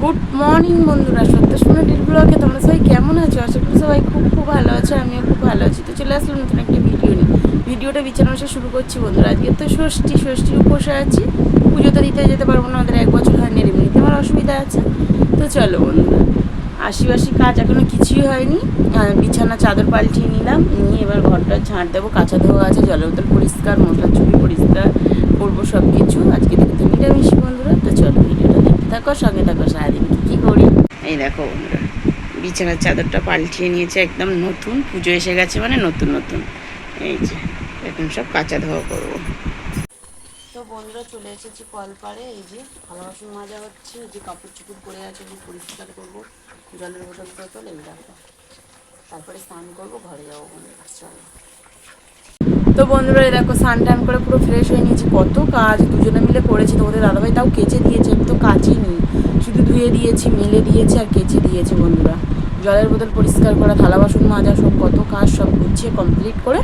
Good morning বন্ধুরা, সত্যি ব্লগে তোমরা সবাই কেমন আছো? আশা করি সবাই খুব খুব ভালো আছো, আমিও খুব ভালো আছি। তো চলে আসলাম নতুন একটা ভিডিও নিয়ে। ভিডিওটা বিছানা বসে শুরু করছি বন্ধুরা। আজকে তো ষষ্ঠীর উপোসে আছি, পুজো তো দিতে যেতে পারবো না, আমাদের 1 বছর হয়নি, এমনিতে আমার অসুবিধা আছে। তো চলো বন্ধুরা, আশিবাসী কাজ এখনো কিছুই হয়নি। বিছানা চাদর পাল্টিয়ে নিলাম, নিয়ে এবার ঘরটা ঝাঁট দেবো, কাঁচা ধোয়া আছে, জলের বোতল পরিষ্কার, মশলা চুপি পরিষ্কার করবো সব কিছু। আজকে দেখতে নিরামিষি বন্ধুরা। তো চলো ভিডিওটা দেখতে থাকো, সঙ্গে থাকো, সারাদিন কী করি। এই দেখো বন্ধুরা, বিছানার চাদরটা পাল্টিয়ে নিয়েছে, একদম নতুন, পুজো এসে গেছে মানে নতুন নতুন। এই যে এখন সব কাঁচা ধোয়া করবো। তো বন্ধুরা চলে এসেছি কলপাড়ে। এই যে থালা বাসন মাজা হচ্ছে, যে কাপড় চুপড় পরে আছে যে পরিষ্কার করবো, জলের বোতল টোতল এই রাখবো, তারপরে স্নান করবো, ঘরে যাবো বন্ধুরা। চলো। তো বন্ধুরা এই দেখো স্নান টান করে পুরো ফ্রেশ হয়ে নিয়েছি। কত কাজ দুজনে মিলে করেছি, তোমাদের দাদাভাই তাও কেচে দিয়েছে, আমি তো কাচিনি, শুধু ধুয়ে দিয়েছি, মেলে দিয়েছি আর কেচে দিয়েছে বন্ধুরা। জলের বোতল পরিষ্কার করা, থালা বাসন মাজা, সব কত কাজ সব গুছিয়ে কমপ্লিট করে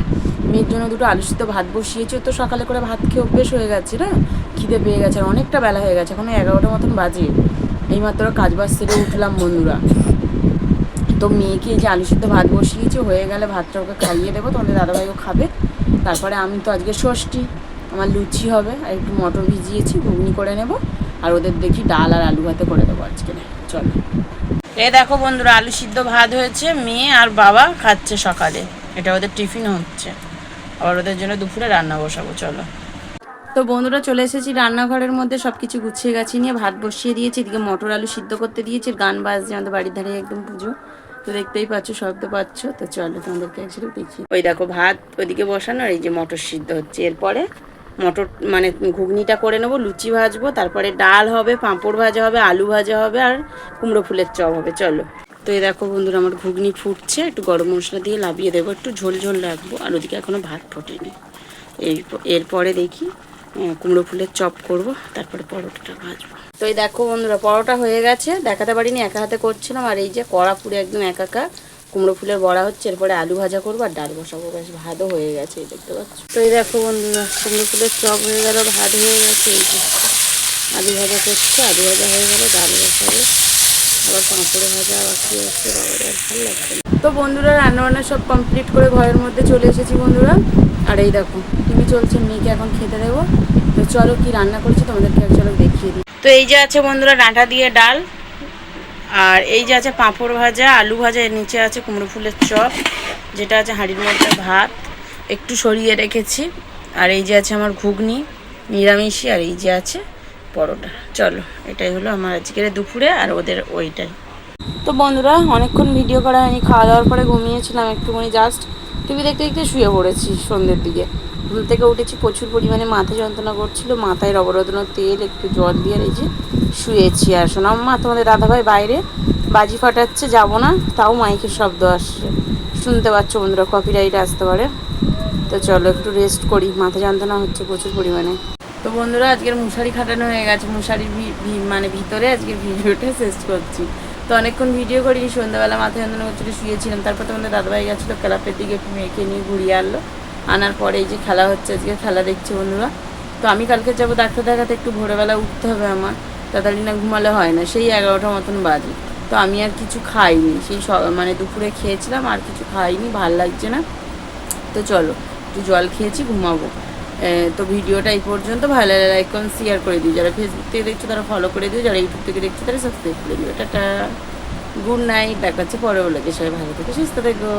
মেয়ের জন্য দুটো আলু সিদ্ধ ভাত বসিয়েছি। তো সকালে করে ভাত খেয়ে অভ্যেস হয়ে গেছে না, খিদে পেয়ে গেছে, অনেকটা বেলা হয়ে গেছে, এখন 11টা মতন বাজে। এইমাত্র কাজ বাজ সেরে উঠলাম বন্ধুরা। তো মেয়েকে এই যে আলু সিদ্ধ ভাত বসিয়েছি, হয়ে গেলে ভাতটা ওকে খাইয়ে দেবো, তোমাদের দাদাভাইও খাবে। তারপরে আমি তো আজকে ষষ্ঠী, আমার লুচি হবে আর একটু মটর ভিজিয়েছি, ঘুগনি করে নেব, আর ওদের দেখি ডাল আর আলু ভাতে করে দেবো আজকে। চলো। এ দেখো বন্ধুরা, আলু সিদ্ধ ভাত হয়েছে, মেয়ে আর বাবা খাচ্ছে সকালে, এটা ওদের টিফিন হচ্ছে, আবার ওদের জন্য দুপুরে রান্না বসাবো। চলো। তো বন্ধুরা চলে এসেছি রান্নাঘরের মধ্যে, সব কিছু গুছিয়ে গেছি, নিয়ে ভাত বসিয়ে দিয়েছি, এদিকে মটর আলু সিদ্ধ করতে দিয়েছি, গান বাজছে, আমাদের বাড়ির ধারে একদম পুজো, তো দেখতেই পাচ্ছ, শব্দ পাচ্ছ। তো চলো তোমাদেরকে একসাথে দেখি। ওই দেখো ভাত ওইদিকে বসানো, আর এই যে মটর সিদ্ধ হচ্ছে, এরপরে মটর মানে ঘুগনিটা করে নেবো, লুচি ভাজবো, তারপরে ডাল হবে, পাঁপড় ভাজা হবে, আলু ভাজা হবে, আর কুমড়ো ফুলের চপ হবে। চলো। তো এই দেখো বন্ধুরা, আমার ঘুগনি ফুটছে, একটু গরম মশলা দিয়ে লাভিয়ে দেবো, একটু ঝোল ঝোল রাখবো, আর ওদিকে এখনও ভাত ফোটেনি। এরপরে দেখি কুমড়ো ফুলের চপ করব, তারপরে পরোটাটা ভাজবো। তো এই দেখো বন্ধুরা, পরোটা হয়ে গেছে, দেখাতে পারিনি, একা হাতে করছিলাম, আর এই যে কড়া পুরো একদম একাকার, কুমড়ো ফুলের বড়া হচ্ছে, এরপরে আলু ভাজা করবো আর ডাল বসাবো, বেশ ভাতও হয়ে গেছে, এই দেখতে পাচ্ছ। তো এই দেখো বন্ধুরা, কুমড়ো ফুলের চপ হয়ে গেল, ভাত হয়ে গেছে, এই যে আলু ভাজা করছে, আলু ভাজা হয়ে গেলে ডাল বসাবো, আবার পাঁপড়ে ভাজা বাকি আছে, বাবার আর ভালো লাগছে না। তো বন্ধুরা রান্নাবান্না সব কমপ্লিট করে ঘরের মধ্যে চলে এসেছি বন্ধুরা, আর এই দেখো টিভি চলছে, মেয়েকে এখন খেতে দেবো। তো চলো কি রান্না করছি তোমাদেরকে এক চলো দেখিয়ে দিই। তো এই যে আছে বন্ধুরা ডাঁটা দিয়ে ডাল, আর এই যে আছে পাঁপড় ভাজা, আলু ভাজা, এর নিচে আছে কুমড়ো ফুলের চপ, যেটা আছে হাঁড়ির মধ্যে ভাত একটু সরিয়ে রেখেছি, আর এই যে আছে আমার ঘুগনি নিরামিষই, আর এই যে আছে পরোটা। চলো, এটাই হলো আমার আজকের দুপুরে, আর ওদের ওইটাই। তো বন্ধুরা অনেকক্ষণ ভিডিও করা হয়নি, খাওয়া দাওয়ার পরে ঘুমিয়েছিলাম একটুখানি, জাস্ট টিভি দেখতে দেখতে শুয়ে পড়েছি সন্ধ্যের দিকে। ঘুম থেকে উঠেছি, প্রচুর পরিমাণে মাথা যন্ত্রণা করছিল, মাথায় রবরত্ন তেল একটু জল দিয়ে এই যে শুয়েছি। আর শোনাম মা, তোমাদের দাদাভাই বাইরে বাজি ফাটাচ্ছে, যাবো না, তাও মাইকের শব্দ আসছে, শুনতে পাচ্ছ বন্ধুরা, কপিরাইট আসতে পারে। তো চলো একটু রেস্ট করি, মাথা যন্ত্রণা হচ্ছে প্রচুর পরিমাণে। তো বন্ধুরা আজকের মশারি খাটানো হয়ে গেছে, মশারির মানে ভিতরে আজকের ভিডিওটা শেষ করছি। তো অনেকক্ষণ ভিডিও করিনি, সন্ধ্যাবেলা মাথায় যন্ত্রণা করছিল, শুয়েছিলাম, তারপর তোমাদের দাদাভাই গেছিলো ক্লাবের দিকে, একটু মেয়েকে নিয়ে ঘুরিয়ে আনলো, আনার পরে এই যে খেলা হচ্ছে, আজকে খেলা দেখছে বন্ধুরা। তো আমি কালকে যাবো ডাক্তার দেখাতে, একটু ভোরবেলা উঠতে হবে আমার, তাড়াতাড়ি না ঘুমালে হয় না, সেই 11টা মতন বাজে। তো আমি আর কিছু খাইনি, সেই মানে দুপুরে খেয়েছিলাম, আর কিছু খাইনি, ভাল লাগছে না। তো চলো একটু জল খেয়েছি, ঘুমাবো। তো ভিডিওটা এই পর্যন্ত, ভালো লাগলে লাইক করুন, শেয়ার করে দিও, যারা ফেসবুক থেকে দেখছো তারা ফলো করে দিও, যারা ইউটিউব থেকে দেখছো তারা সাবস্ক্রাইব করে দিও। টাটা, গুড নাইট, দেখাচ্ছে পরে বলে, সবাই ভালো থেকো, সুস্থ থেকো।